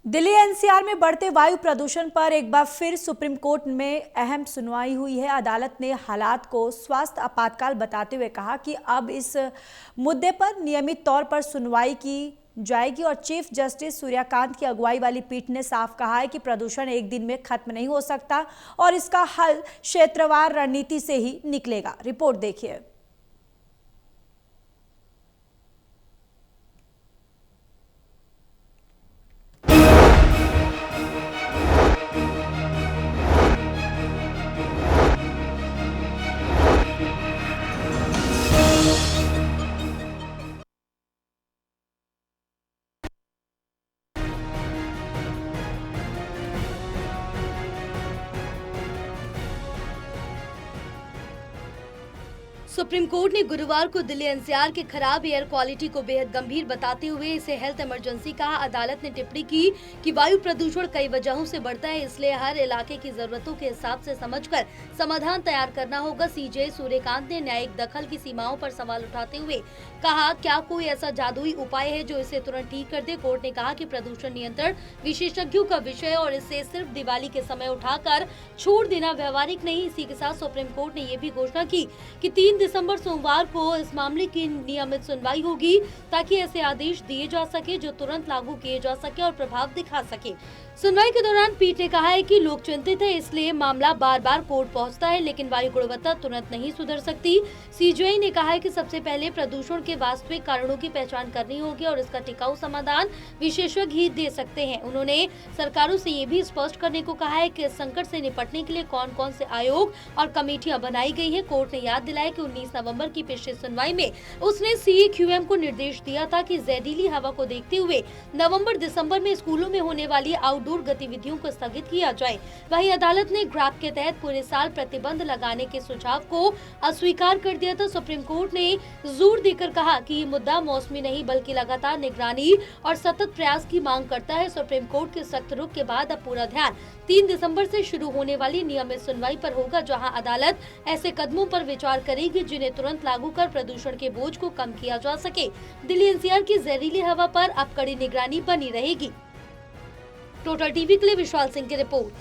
Delhi NCR में बढ़ते वायु प्रदूषण पर एक बार फिर सुप्रीम कोर्ट में अहम सुनवाई हुई है। अदालत ने हालात को स्वास्थ्य आपातकाल बताते हुए कहा कि अब इस मुद्दे पर नियमित तौर पर सुनवाई की जाएगी और चीफ जस्टिस सूर्यकांत की अगुवाई वाली पीठ ने साफ कहा है कि प्रदूषण एक दिन में खत्म नहीं हो सकता और इसका हल क्षेत्रवार रणनीति से ही निकलेगा। रिपोर्ट देखिए। सुप्रीम कोर्ट ने गुरुवार को दिल्ली एनसीआर के खराब एयर क्वालिटी को बेहद गंभीर बताते हुए इसे हेल्थ इमरजेंसी कहा। अदालत ने टिप्पणी की कि वायु प्रदूषण कई वजहों से बढ़ता है, इसलिए हर इलाके की जरूरतों के हिसाब से समझकर समाधान तैयार करना होगा। सीजे सूर्यकांत ने न्यायिक दखल की सीमाओं पर सवाल उठाते हुए कहा, क्या कोई ऐसा जादुई उपाय है जो इसे तुरंत ठीक कर दे। कोर्ट ने कहा कि प्रदूषण नियंत्रण विशेषज्ञों का विषय है और इसे सिर्फ दिवाली के समय उठाकर छोड़ देना व्यवहारिक नहीं। इसी के साथ सुप्रीम कोर्ट ने ये भी घोषणा की कि 3 दिसंबर सोमवार को इस मामले की नियमित सुनवाई होगी ताकि ऐसे आदेश दिए जा सके जो तुरंत लागू किए जा सके और प्रभाव दिखा सके। सुनवाई के दौरान पीठ ने कहा है कि लोग चिंतित हैं, इसलिए मामला बार बार कोर्ट पहुंचता है, लेकिन वायु गुणवत्ता तुरंत नहीं सुधर सकती। सीजेआई ने कहा है कि सबसे पहले प्रदूषण के वास्तविक कारणों की पहचान करनी होगी और इसका टिकाऊ समाधान विशेषज्ञ ही दे सकते हैं। उन्होंने सरकारों से ये भी स्पष्ट करने को कहा है कि इस संकट से निपटने के लिए कौन कौन से आयोग और कमेटियां बनाई गई है। कोर्ट ने याद दिलाया कि 19 नवंबर की पिछली सुनवाई में उसने सीईक्यूएम को निर्देश दिया था कि जहरीली हवा को देखते हुए नवंबर दिसंबर में स्कूलों में होने वाली आउटडोर गतिविधियों को स्थगित किया जाए। वहीं अदालत ने ग्राफ के तहत पूरे साल प्रतिबंध लगाने के सुझाव को अस्वीकार कर दिया था। सुप्रीम कोर्ट ने जोर देकर कहा कि ये मुद्दा मौसमी नहीं बल्कि लगातार निगरानी और सतत प्रयास की मांग करता है। सुप्रीम कोर्ट के सख्त रुख के बाद अब पूरा ध्यान 3 दिसंबर से शुरू होने वाली नियमित सुनवाई पर होगा, जहां अदालत ऐसे कदमों पर विचार करेगी जिन्हें तुरंत लागू कर प्रदूषण के बोझ को कम किया जा सके। दिल्ली एनसीआर की जहरीली हवा पर अब कड़ी निगरानी बनी रहेगी। टोटल टीवी के लिए विशाल सिंह की रिपोर्ट।